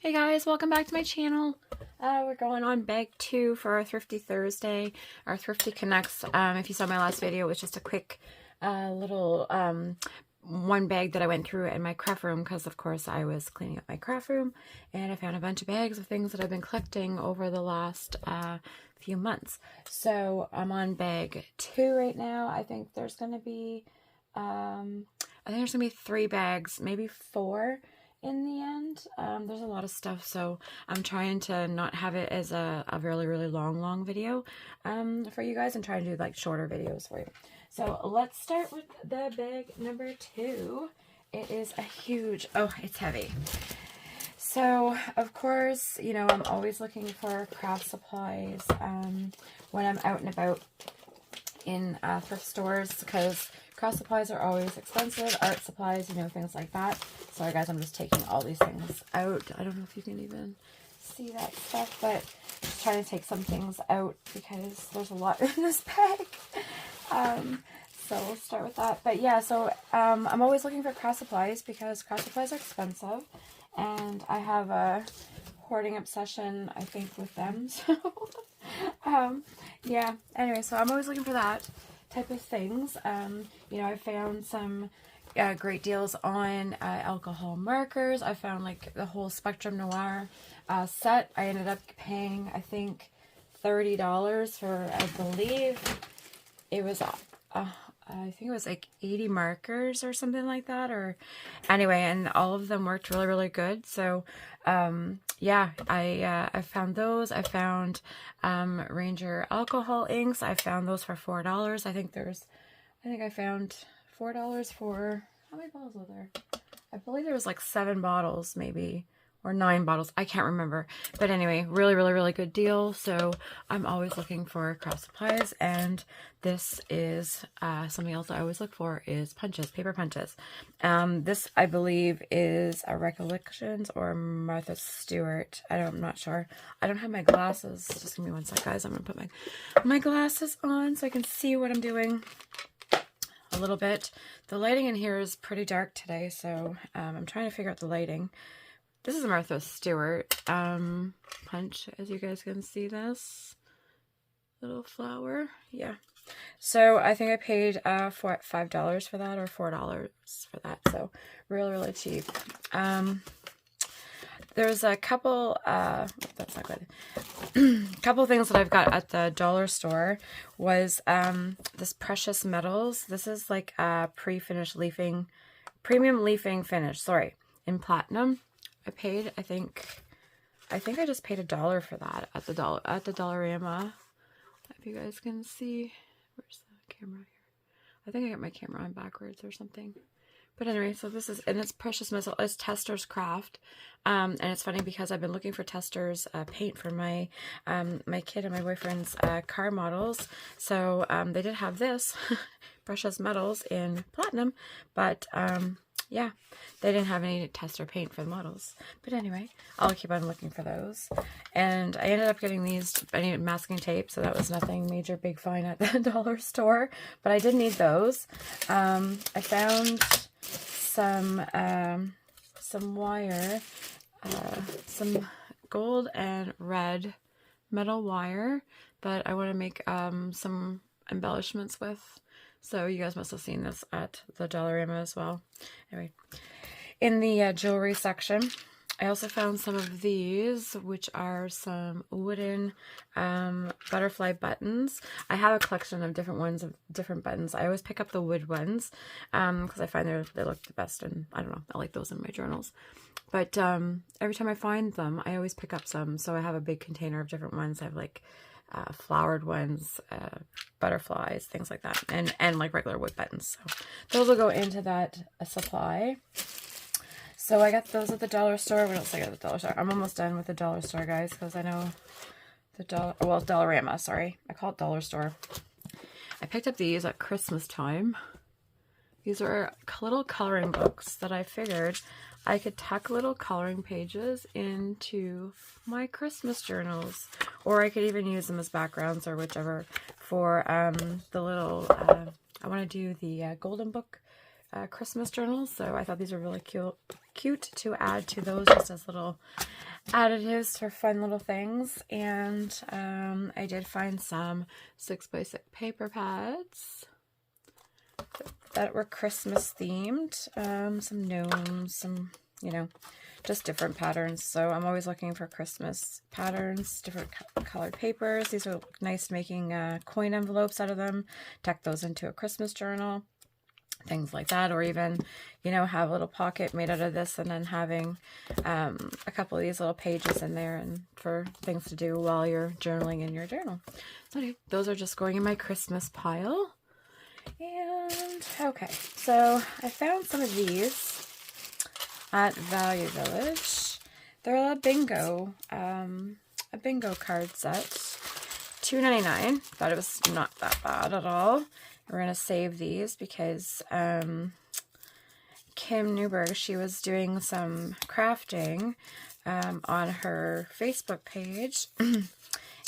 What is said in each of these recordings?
Hey guys, welcome back to my channel. We're going on bag 2 for our Thrifty Thursday, our Thrifty Connects. If you saw my last video, it was just a quick little one bag that I went through in my craft room because of course I was cleaning up my craft room and I found a bunch of bags of things that I've been collecting over the last few months. So I'm on bag 2 right now. I think there's going to be 3 bags, maybe 4 in the end. There's a lot of stuff, so I'm trying to not have it as a really long video for you guys and try to do like shorter videos for you. So let's start with the bag number 2. It is a huge, it's heavy. So of course, you know, I'm always looking for craft supplies when I'm out and about in thrift stores, because craft supplies are always expensive, art supplies, you know, things like that. Sorry guys, I'm just taking all these things out. I don't know if you can even see that stuff, but just trying to take some things out because there's a lot in this bag. So we'll start with that. But yeah, so I'm always looking for craft supplies because craft supplies are expensive, and I have a hoarding obsession, I think, with them. So yeah, anyway, so I'm always looking for that type of things. You know, I found some great deals on alcohol markers. I found like the whole Spectrum Noir set. I ended up paying, I think, $30 for, I believe it was I think it was like 80 markers or something like that, or anyway, and all of them worked really good. So yeah, I found those. I found Ranger alcohol inks. I found those for $4. I think I found $4 for, how many bottles were there? I believe there was like 7 bottles maybe, or 9 bottles. I can't remember. But anyway, really good deal. So I'm always looking for craft supplies, and this is something else I always look for is punches, paper punches. This I believe is a Recollections or Martha Stewart. I'm not sure. I don't have my glasses. Just give me one sec, guys. I'm gonna put my glasses on so I can see what I'm doing a little bit. The lighting in here is pretty dark today, so I'm trying to figure out the lighting. This is a Martha Stewart punch, as you guys can see this little flower. Yeah. So I think I paid $5 for that, or $4 for that. So really cheap. There's a couple, that's not good. Couple things that I've got at the dollar store was this Precious Metals. This is like a pre-finished leafing, premium leafing finish, sorry, in platinum. I paid, I think I just paid $1 for that at the Dollarama. If you guys can see, where's the camera here? I think I got my camera on backwards or something. But anyway, so this is, and it's Precious Metal, it's Tester's Craft. And it's funny because I've been looking for Tester's paint for my my kid and my boyfriend's car models. So they did have this Precious Metals in platinum, but yeah, they didn't have any Tester paint for the models. But anyway, I'll keep on looking for those. And I ended up getting these, I needed masking tape, so that was nothing major big find at the dollar store. But I did need those. I found some wire, some gold and red metal wire that I want to make some embellishments with. So you guys must have seen this at the Dollarama as well. Anyway, in the jewelry section, I also found some of these, which are some wooden butterfly buttons. I have a collection of different ones of different buttons. I always pick up the wood ones because I find they look the best, and I don't know, I like those in my journals. But every time I find them, I always pick up some. So I have a big container of different ones. I have like flowered ones, butterflies, things like that, and like regular wood buttons. So those will go into that supply. So I got those at the dollar store. What else I got at the dollar store? I'm almost done with the dollar store, guys, because I know the Dollarama, sorry. I call it dollar store. I picked up these at Christmas time. These are little coloring books that I figured I could tuck little coloring pages into my Christmas journals, or I could even use them as backgrounds or whichever for the little, I want to do the Golden Book Christmas journals. So I thought these were really cute to add to those just as little additives for fun little things. And I did find some 6x6 paper pads that were Christmas themed. Some gnomes, some, you know, just different patterns. So I'm always looking for Christmas patterns, different colored papers. These are nice, making coin envelopes out of them, tuck those into a Christmas journal, things like that. Or even, you know, have a little pocket made out of this and then having a couple of these little pages in there and for things to do while you're journaling in your journal. So anyway, those are just going in my Christmas pile. And okay, so I found some of these at Value Village. They're a bingo card set, $2.99. Thought it was not that bad at all. We're gonna save these because Kim Newberg, she was doing some crafting on her Facebook page,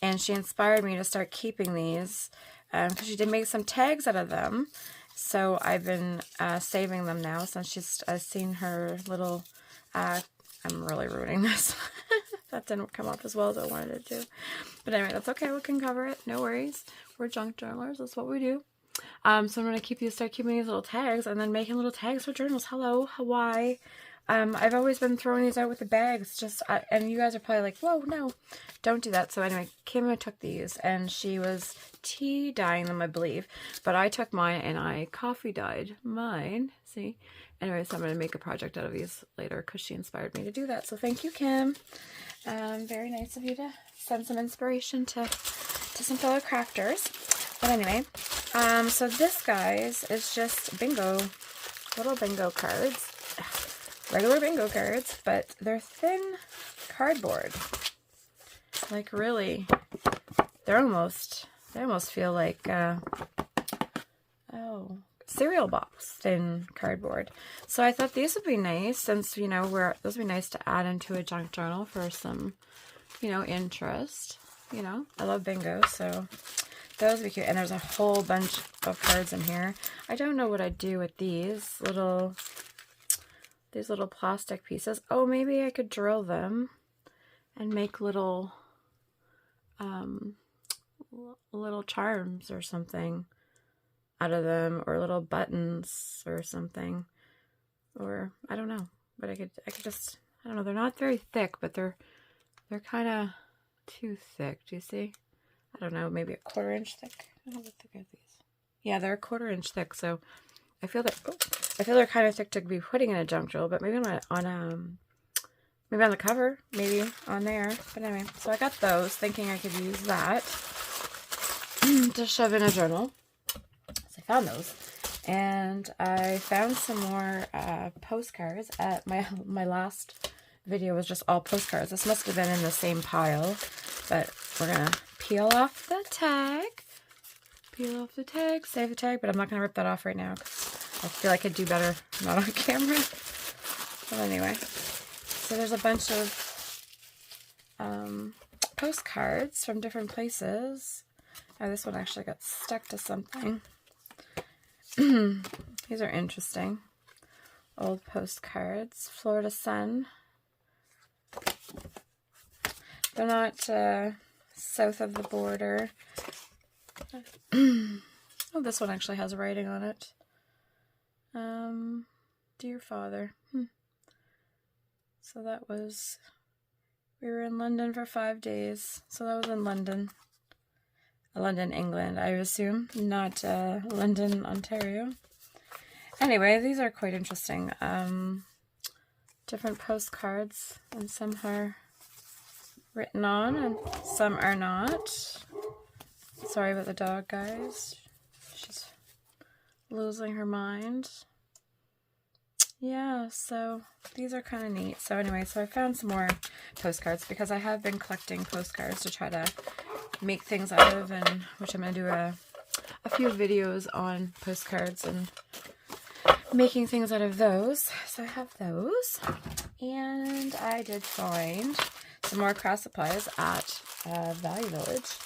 and she inspired me to start keeping these because she did make some tags out of them. So I've been saving them now since she's seen her little, I'm really ruining this. That didn't come up as well as I wanted it to. But anyway, that's okay. We can cover it. No worries. We're junk journalers. That's what we do. So I'm going to start keeping these little tags and then making little tags for journals. Hello, Hawaii. I've always been throwing these out with the bags, just, and you guys are probably like, whoa, no, don't do that. So anyway, Kim took these and she was tea dyeing them, I believe, but I took mine and I coffee dyed mine. See? Anyway, so I'm going to make a project out of these later because she inspired me to do that. So thank you, Kim. Very nice of you to send some inspiration to some fellow crafters. But anyway, so this, guys, is just little bingo cards. Regular bingo cards, but they're thin cardboard. Like, really, they almost feel like cereal box thin cardboard. So I thought these would be nice, since, you know, those would be nice to add into a junk journal for some, you know, interest. You know, I love bingo, so those would be cute. And there's a whole bunch of cards in here. I don't know what I'd do with these little plastic pieces. Oh, maybe I could drill them and make little charms or something out of them, or little buttons or something, or I don't know. But I could just, I don't know. They're not very thick, but they're kind of too thick. Do you see? I don't know. Maybe a 1/4 inch thick. I don't know what thick are these. Yeah, they're a 1/4 inch thick. So I feel they're kind of thick to be putting in a junk journal, but maybe maybe on the cover, maybe on there. But anyway, so I got those, thinking I could use that to shove in a journal. So I found those, and I found some more postcards. At my last video was just all postcards. This must have been in the same pile, but we're gonna peel off the tag. Peel off the tag, save the tag, but I'm not going to rip that off right now because I feel like I'd do better not on camera. But anyway, so there's a bunch of postcards from different places. Oh, this one actually got stuck to something. These are interesting. Old postcards. Florida sun. They're not south of the border. Oh, this one actually has writing on it. Dear Father. So that was, we were in London for 5 days. So that was in London. London, England, I assume. Not London, Ontario. Anyway, these are quite interesting. Different postcards, and some are written on and some are not. Sorry about the dog, guys. She's losing her mind. Yeah, so these are kind of neat. So anyway, so I found some more postcards because I have been collecting postcards to try to make things out of, and which I'm going to do a few videos on postcards and making things out of those. So I have those, and I did find some more craft supplies at Value Village.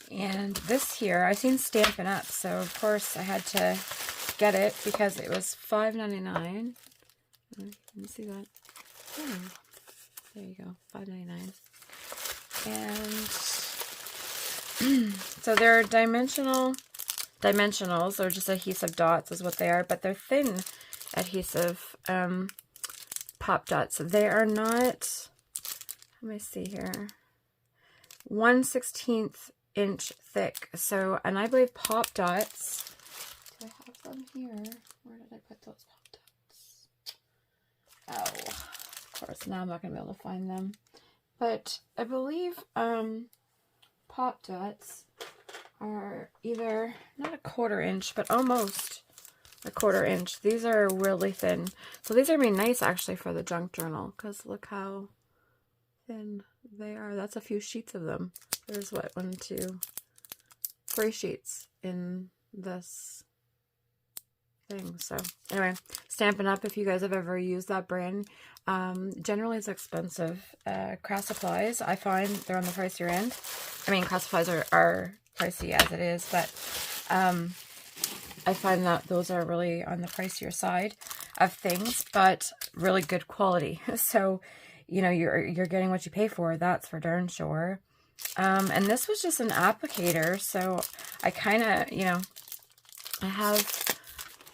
And this here, I've seen Stampin' Up, so of course I had to get it because it was $5.99. Let me see that. There you go, $5.99. And so they're dimensionals, or just adhesive dots is what they are, but they're thin adhesive pop dots. They are not, let me see here, 1/16 inch thick. So, and I believe pop dots, do I have them here? Where did I put those pop dots? Oh, of course, now I'm not going to be able to find them. But I believe pop dots are either, not a 1/4 inch, but almost a 1/4 inch. These are really thin. So these are really nice actually for the junk journal, because look how thin they are. That's a few sheets of them. There's what, 1, 2, 3 sheets in this thing. So anyway, Stampin' Up! If you guys have ever used that brand, generally it's expensive. Craft Supplies, I find they're on the pricier end. I mean, Craft Supplies are pricey as it is, but I find that those are really on the pricier side of things, but really good quality. So, you know, you're getting what you pay for. That's for darn sure. And this was just an applicator, so I kind of, you know, I have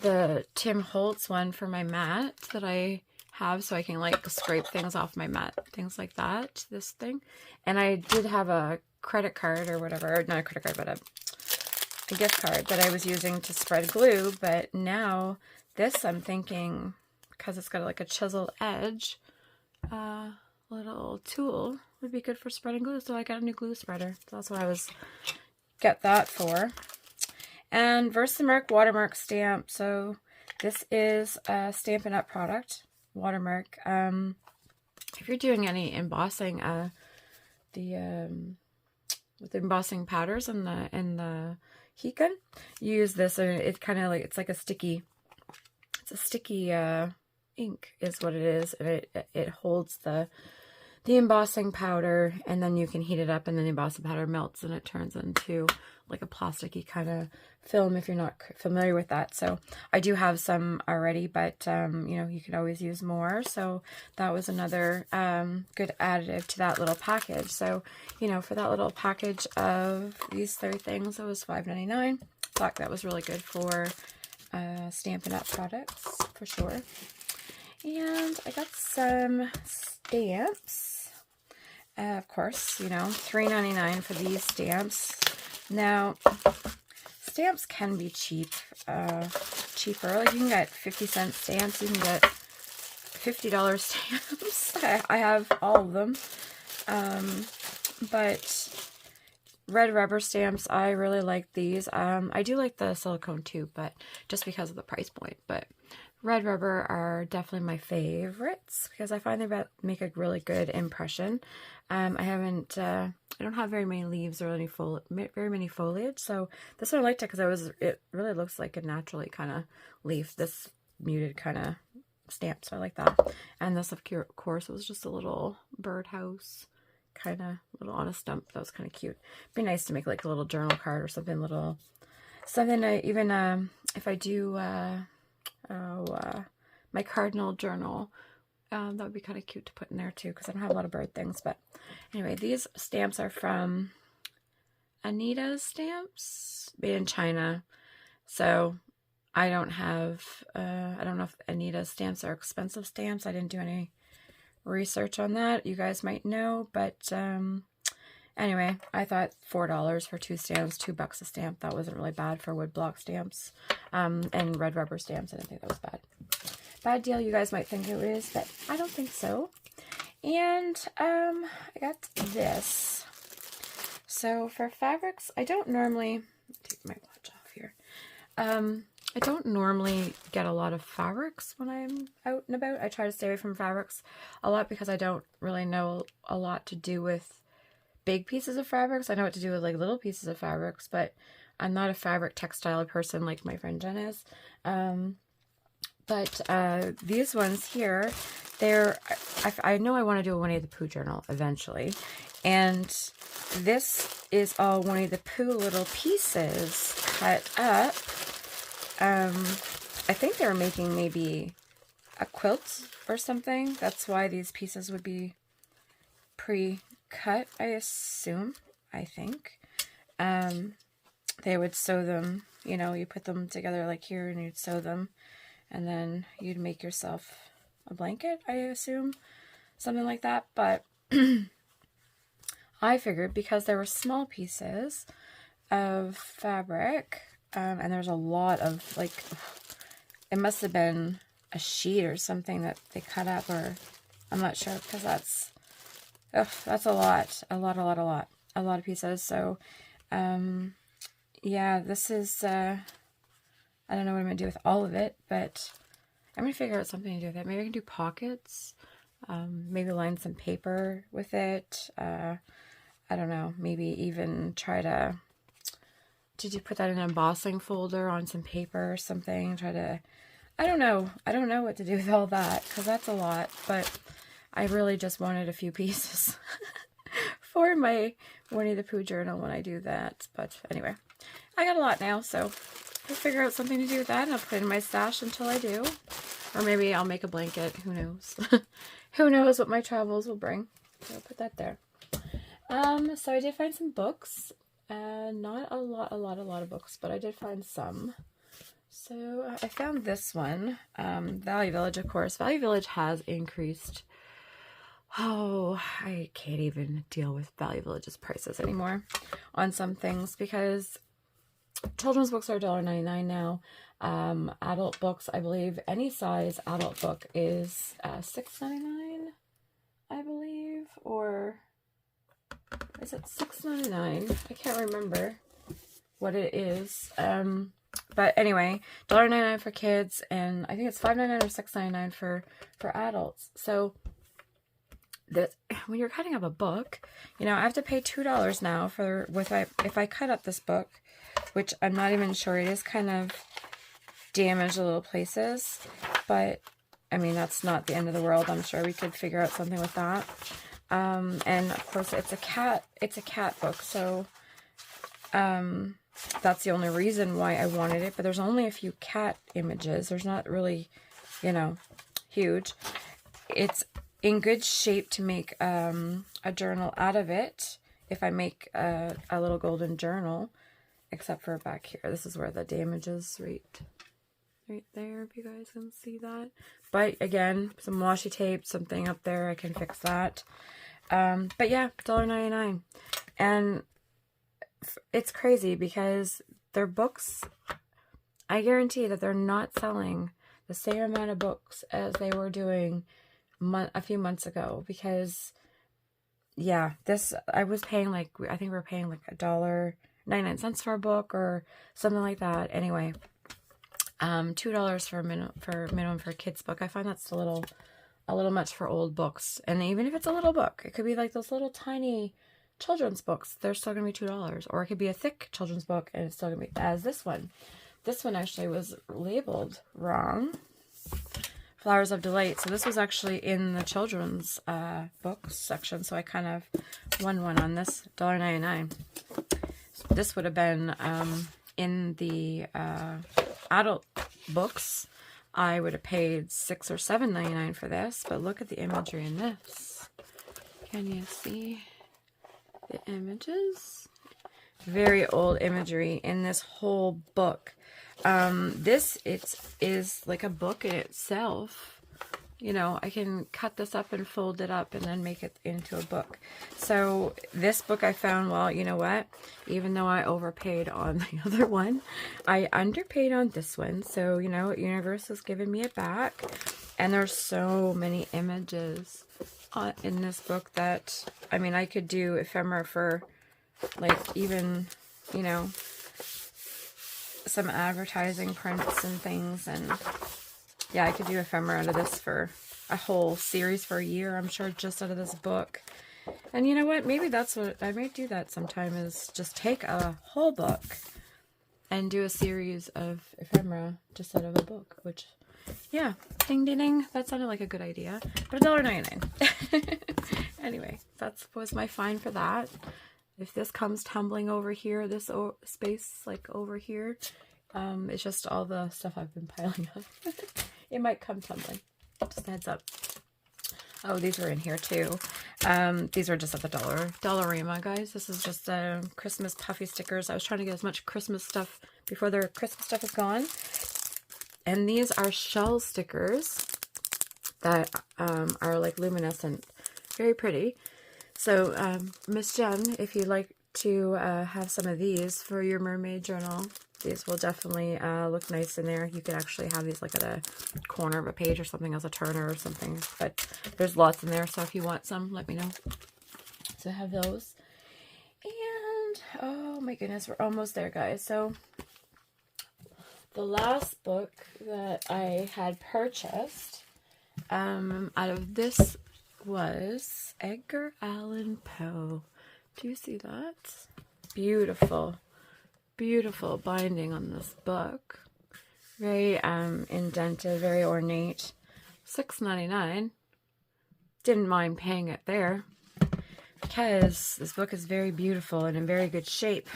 the Tim Holtz one for my mat that I have, so I can like scrape things off my mat, things like that, this thing. And I did have a credit card or whatever, or not a credit card, but a gift card that I was using to spread glue. But now this, I'm thinking, because it's got like a chiseled edge, little tool would be good for spreading glue. So I got a new glue spreader. So that's what I was get that for. And Versamark watermark stamp. So this is a Stampin' Up! Product, watermark. If you're doing any embossing, with the embossing powders in the heat gun, you use this, and it kind of like, it's like a sticky, ink is what it is, and it holds the embossing powder, and then you can heat it up, and then the embossing powder melts, and it turns into like a plasticky kind of film, if you're not familiar with that. So I do have some already, but you know, you could always use more. So that was another good additive to that little package. So, you know, for that little package of these 3 things, it was $5.99. Thought that was really good for Stampin' Up! Products for sure. And I got some stamps. Of course, you know, $3.99 for these stamps. Now, stamps can be cheaper. Like you can get 50-cent stamps. You can get $50 stamps. I have all of them. But red rubber stamps, I really like these. I do like the silicone too, but just because of the price point. But red rubber are definitely my favorites because I find they make a really good impression. I don't have very many leaves or very many foliage, so this one I liked it because it really looks like a naturally kind of leaf, this muted kind of stamp, so I like that. And this, of course, was just a little birdhouse, kind of little on a stump. That was kind of cute. It'd be nice to make like a little journal card or something even if I do my cardinal journal, that would be kind of cute to put in there too, because I don't have a lot of bird things. But anyway, these stamps are from Anita's Stamps, made in China. So I don't know if Anita's stamps are expensive stamps. I didn't do any research on that. You guys might know, but anyway, I thought $4 for 2 stamps, $2 a stamp. That wasn't really bad for woodblock stamps. And red rubber stamps, I didn't think that was bad. Bad deal, you guys might think it is, but I don't think so. And I got this. So for fabrics, I don't normally take my watch off here. I don't normally get a lot of fabrics when I'm out and about. I try to stay away from fabrics a lot because I don't really know a lot to do with big pieces of fabrics. I know what to do with like little pieces of fabrics, but I'm not a fabric textile person like my friend Jen is. But these ones here, I know I want to do a Winnie the Pooh journal eventually. And this is all Winnie the Pooh little pieces cut up. I think they were making maybe a quilt or something. That's why these pieces would be pre-cut, I assume, I think. They would sew them, you know, you put them together like here and you'd sew them, and then you'd make yourself a blanket, I assume, something like that. But I figured because there were small pieces of fabric, and there's a lot of, like, it must have been a sheet or something that they cut up, or I'm not sure, because that's a lot of pieces. So yeah, this is I don't know what I'm gonna do with all of it, but I'm gonna figure out something to do with it. Maybe I can do pockets, maybe line some paper with it. I don't know, maybe even try to, did you put that in an embossing folder on some paper or something? Try to, I don't know what to do with all that, because that's a lot, but I really just wanted a few pieces for my Winnie the Pooh journal when I do that. But anyway, I got a lot now, so I'll figure out something to do with that, and I'll put it in my stash until I do. Or maybe I'll make a blanket, who knows? Who knows what my travels will bring. So I'll put that there. So I did find some books, not a lot of books, but I did find some. So I found this one, Value Village, of course. Value Village has increased. Oh, I can't even deal with Value Village's prices anymore on some things, because children's books are $1.99 now. Adult books, I believe, any size adult book is $6.99, I believe, or is it $6.99? I can't remember what it is. But anyway, $1.99 for kids, and I think it's $5.99 or $6.99 for adults. So that when you're cutting up a book, you know, I have to pay $2 now for if I cut up this book, which I'm not even sure, it is kind of damaged a little places, but I mean, that's not the end of the world. I'm sure we could figure out something with that. And of course it's a cat book, so that's the only reason why I wanted it, but there's only a few cat images. There's not really, you know, huge. It's in good shape to make a journal out of it if I make a little golden journal, except for back here. This is where the damage is, right there, if you guys can see that. But again, some washi tape, something up there, I can fix that. But yeah, $1.99. And it's crazy because their books, I guarantee that they're not selling the same amount of books as they were doing a few months ago, because yeah, this, I was paying like, I think we were paying like $1.99 for a book or something like that. Anyway, $2 for minimum for a kid's book. I find that's a little much for old books. And even if it's a little book, it could be like those little tiny children's books, they're still gonna be $2. Or it could be a thick children's book and it's still gonna be, as this one actually was labeled wrong, Flowers of Delight. So this was actually in the children's books section, so I kind of won one on this, $1.99. So this would have been in the adult books. I would have paid $6 or $7.99 for this, but look at the imagery in this. Can you see the images? Very old imagery in this whole book. This is like a book in itself. You know, I can cut this up and fold it up and then make it into a book. So this book I found, well, you know what? Even though I overpaid on the other one, I underpaid on this one. So, you know, Universe has given me it back. And there's so many images in this book that, I mean, I could do ephemera for, like, even, you know, some advertising prints and things. And yeah, I could do ephemera out of this for a whole series for a year, I'm sure, just out of this book. And you know what? Maybe that's what I might do that sometime, is just take a whole book and do a series of ephemera just out of a book, which, yeah, ding, ding, ding. That sounded like a good idea, but $1.99. Anyway, that was my fine for that. If this comes tumbling over here, this space, like over here, it's just all the stuff I've been piling up. It might come tumbling. Just a heads up. Oh, these were in here too. These were just at the Dollarama, guys. This is just Christmas puffy stickers. I was trying to get as much Christmas stuff before their Christmas stuff is gone. And these are shell stickers that are like luminescent. Very pretty. So, Miss Jen, if you'd like to have some of these for your mermaid journal, these will definitely look nice in there. You could actually have these like at a corner of a page or something as a turner or something. But there's lots in there, so if you want some, let me know. So I have those. And, oh my goodness, we're almost there, guys. So the last book that I had purchased out of this was Edgar Allan Poe. Do you see that? Beautiful. Beautiful binding on this book. Very indented, very ornate. $6.99. Didn't mind paying it there because this book is very beautiful and in very good shape.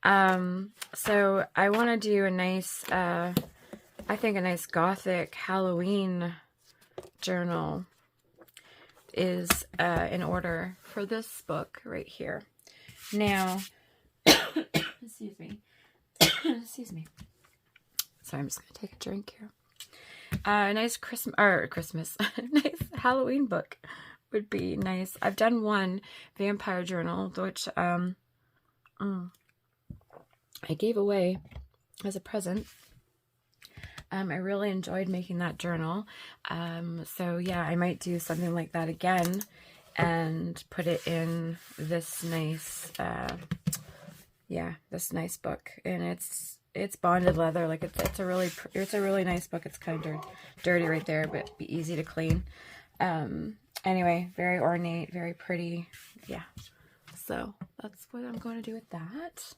So I want to do a nice, I think a nice gothic Halloween journal is in order for this book right here. Now, excuse me. Excuse me. Sorry, I'm just going to take a drink here. A nice Christmas, nice Halloween book would be nice. I've done one vampire journal, which I gave away as a present. I really enjoyed making that journal. So yeah, I might do something like that again and put it in this nice, this nice book. And it's bonded leather. Like it's a really nice book. It's kind of dirty right there, but be easy to clean. Anyway, very ornate, very pretty. Yeah. So that's what I'm going to do with that.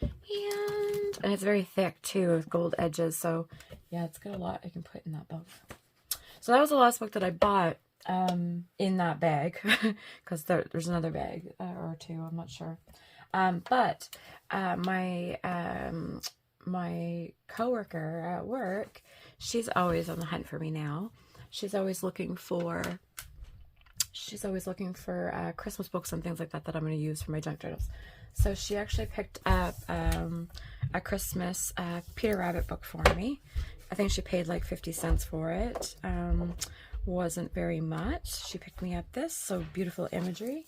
And it's very thick too with gold edges, so yeah, it's got a lot I can put in that book. So that was the last book that I bought in that bag because there's another bag or two, I'm not sure. But my coworker at work, she's always on the hunt for me now. She's always looking for Christmas books and things like that I'm going to use for my junk journals. So she actually picked up a Christmas Peter Rabbit book for me. I think she paid like 50 cents for it. Wasn't very much. She picked me up this, so beautiful imagery.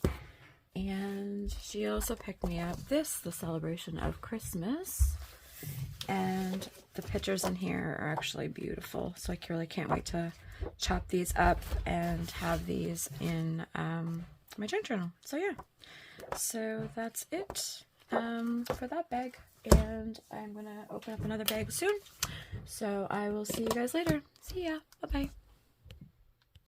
And she also picked me up this, The Celebration of Christmas. And the pictures in here are actually beautiful. So I really can't wait to chop these up and have these in my junk journal. So yeah. So that's it for that bag, and I'm gonna open up another bag soon. So I will see you guys later. See ya. Bye bye.